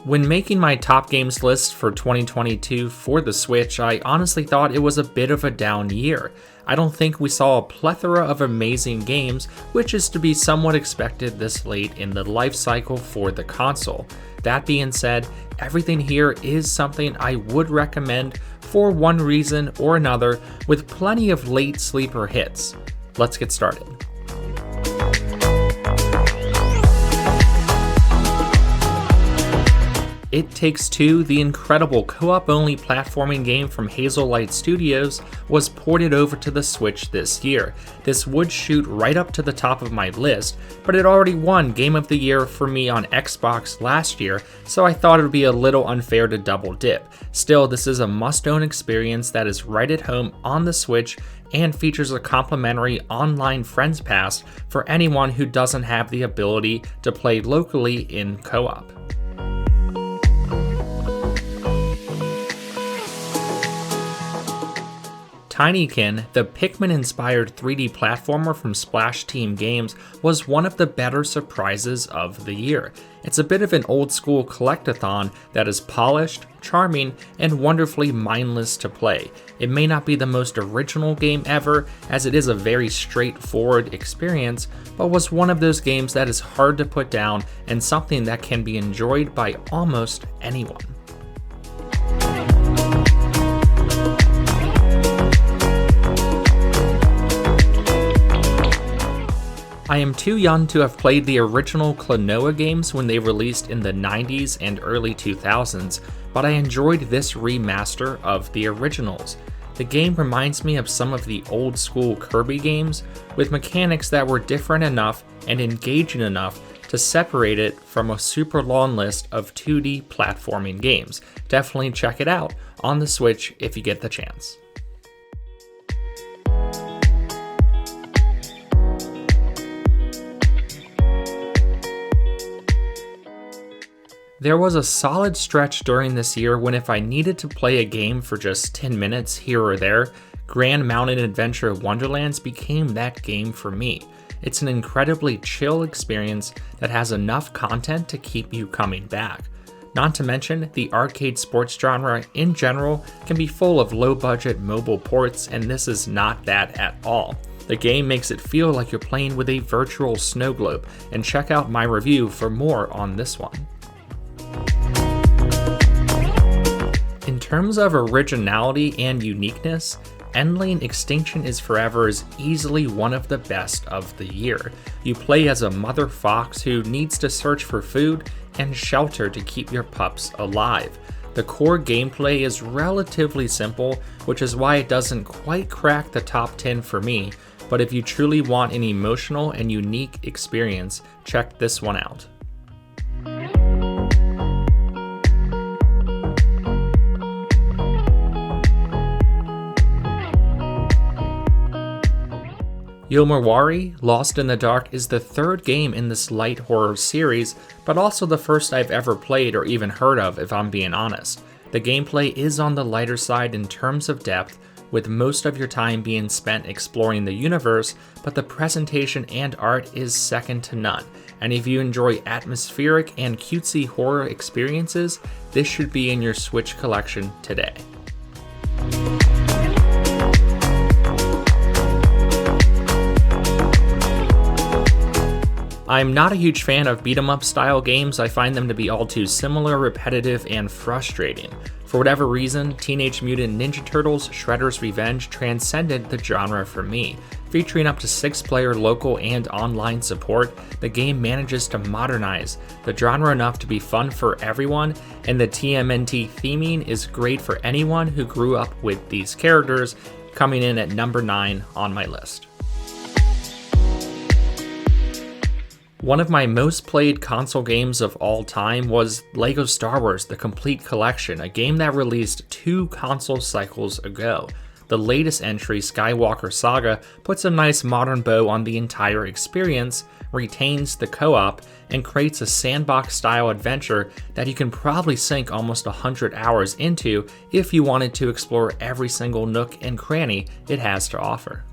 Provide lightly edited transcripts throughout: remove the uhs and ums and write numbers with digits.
When making my top games list for 2022 for the Switch, I honestly thought it was a bit of a down year. I don't think we saw a plethora of amazing games, which is to be somewhat expected this late in the life cycle for the console. That being said, everything here is something I would recommend for one reason or another, with plenty of late sleeper hits. Let's get started. It Takes Two, the incredible co-op-only platforming game from Hazelight Studios, was ported over to the Switch this year. This would shoot right up to the top of my list, but it already won Game of the Year for me on Xbox last year, so I thought it would be a little unfair to double dip. Still, this is a must-own experience that is right at home on the Switch and features a complimentary online Friends Pass for anyone who doesn't have the ability to play locally in co-op. Tinykin, the Pikmin-inspired 3D platformer from Splash Team Games, was one of the better surprises of the year. It's a bit of an old-school collectathon that is polished, charming, and wonderfully mindless to play. It may not be the most original game ever, as it is a very straightforward experience, but was one of those games that is hard to put down and something that can be enjoyed by almost anyone. I am too young to have played the original Klonoa games when they released in the 90s and early 2000s, but I enjoyed this remaster of the originals. The game reminds me of some of the old school Kirby games, with mechanics that were different enough and engaging enough to separate it from a super long list of 2D platforming games. Definitely check it out on the Switch if you get the chance. There was a solid stretch during this year when if I needed to play a game for just 10 minutes here or there, Grand Mountain Adventure Wonderlands became that game for me. It's an incredibly chill experience that has enough content to keep you coming back. Not to mention, the arcade sports genre in general can be full of low-budget mobile ports, and this is not that at all. The game makes it feel like you're playing with a virtual snow globe, and check out my review for more on this one. In terms of originality and uniqueness, Endling Extinction is Forever is easily one of the best of the year. You play as a mother fox who needs to search for food and shelter to keep your pups alive. The core gameplay is relatively simple, which is why it doesn't quite crack the top 10 for me, but if you truly want an emotional and unique experience, check this one out. Yomawari, Lost in the Dark is the third game in this light horror series, but also the first I've ever played or even heard of if I'm being honest. The gameplay is on the lighter side in terms of depth, with most of your time being spent exploring the universe, but the presentation and art is second to none. And if you enjoy atmospheric and cutesy horror experiences, this should be in your Switch collection today. I'm not a huge fan of beat-em-up style games. I find them to be all too similar, repetitive, and frustrating. For whatever reason, Teenage Mutant Ninja Turtles Shredder's Revenge transcended the genre for me. Featuring up to 6-player local and online support, the game manages to modernize the genre enough to be fun for everyone, and the TMNT theming is great for anyone who grew up with these characters, coming in at number 9 on my list. One of my most played console games of all time was LEGO Star Wars: The Complete Collection, a game that released 2 console cycles ago. The latest entry, Skywalker Saga, puts a nice modern bow on the entire experience, retains the co-op, and creates a sandbox-style adventure that you can probably sink almost 100 hours into if you wanted to explore every single nook and cranny it has to offer.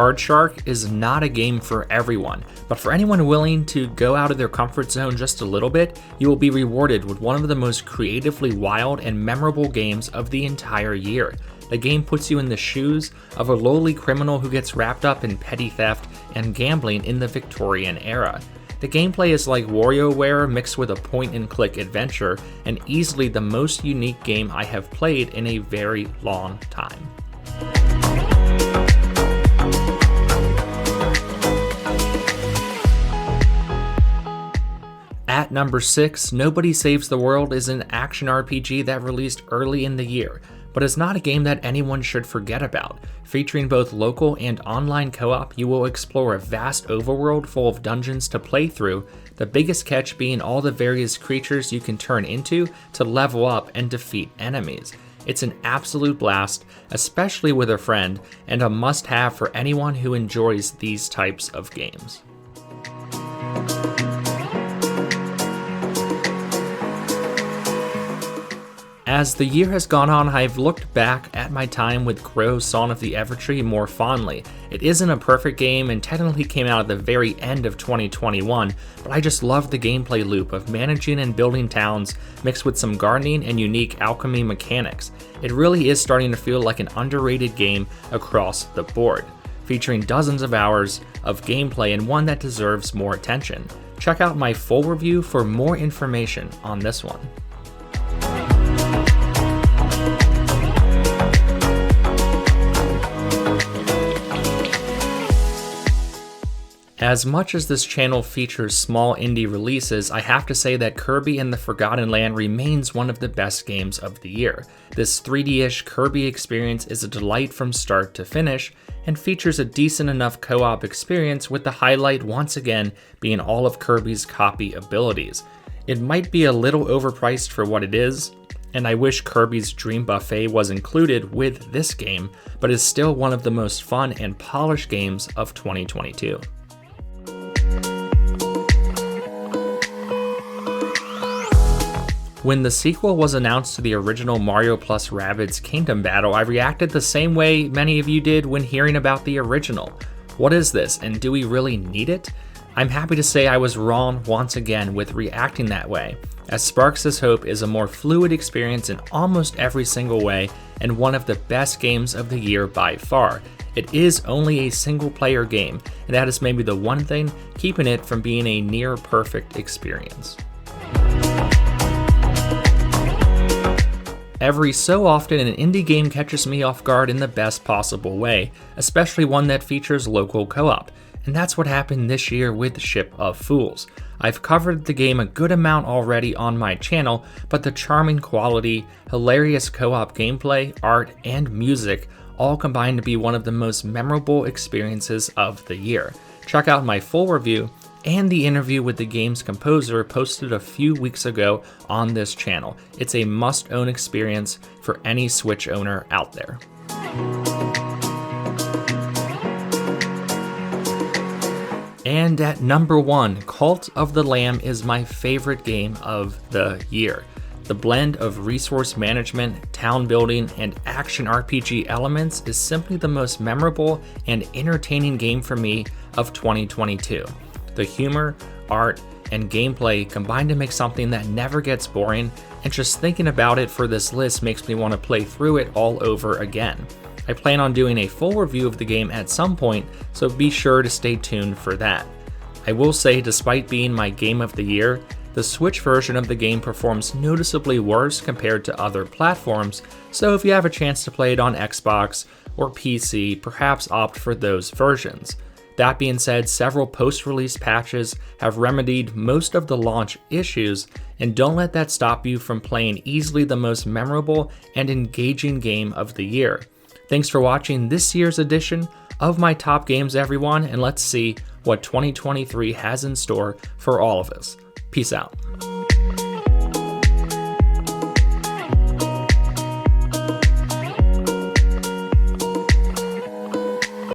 Card Shark is not a game for everyone, but for anyone willing to go out of their comfort zone just a little bit, you will be rewarded with one of the most creatively wild and memorable games of the entire year. The game puts you in the shoes of a lowly criminal who gets wrapped up in petty theft and gambling in the Victorian era. The gameplay is like WarioWare mixed with a point-and-click adventure, and easily the most unique game I have played in a very long time. At number 6, Nobody Saves the World is an action RPG that released early in the year, but is not a game that anyone should forget about. Featuring both local and online co-op, you will explore a vast overworld full of dungeons to play through, the biggest catch being all the various creatures you can turn into to level up and defeat enemies. It's an absolute blast, especially with a friend, and a must-have for anyone who enjoys these types of games. As the year has gone on, I've looked back at my time with Grow Song of the Evertree more fondly. It isn't a perfect game and technically came out at the very end of 2021, but I just love the gameplay loop of managing and building towns mixed with some gardening and unique alchemy mechanics. It really is starting to feel like an underrated game across the board, featuring dozens of hours of gameplay and one that deserves more attention. Check out my full review for more information on this one. As much as this channel features small indie releases, I have to say that Kirby and the Forgotten Land remains one of the best games of the year. This 3D-ish Kirby experience is a delight from start to finish, and features a decent enough co-op experience, with the highlight once again being all of Kirby's copy abilities. It might be a little overpriced for what it is, and I wish Kirby's Dream Buffet was included with this game, but is still one of the most fun and polished games of 2022. When the sequel was announced to the original Mario+Rabbids Kingdom Battle, I reacted the same way many of you did when hearing about the original. What is this, and do we really need it? I'm happy to say I was wrong once again with reacting that way, as Sparks' Hope is a more fluid experience in almost every single way, and one of the best games of the year by far. It is only a single-player game, and that is maybe the one thing keeping it from being a near-perfect experience. Every so often, an indie game catches me off guard in the best possible way, especially one that features local co-op, and that's what happened this year with Ship of Fools. I've covered the game a good amount already on my channel, but the charming quality, hilarious co-op gameplay, art, and music all combine to be one of the most memorable experiences of the year. Check out my full review and the interview with the game's composer posted a few weeks ago on this channel. It's a must-own experience for any Switch owner out there. And at number 1, Cult of the Lamb is my favorite game of the year. The blend of resource management, town building, and action RPG elements is simply the most memorable and entertaining game for me of 2022. The humor, art, and gameplay combine to make something that never gets boring, and just thinking about it for this list makes me want to play through it all over again. I plan on doing a full review of the game at some point, so be sure to stay tuned for that. I will say, despite being my game of the year, the Switch version of the game performs noticeably worse compared to other platforms, so if you have a chance to play it on Xbox or PC, perhaps opt for those versions. That being said, several post-release patches have remedied most of the launch issues, and don't let that stop you from playing easily the most memorable and engaging game of the year. Thanks for watching this year's edition of my top games, everyone, and let's see what 2023 has in store for all of us. Peace out.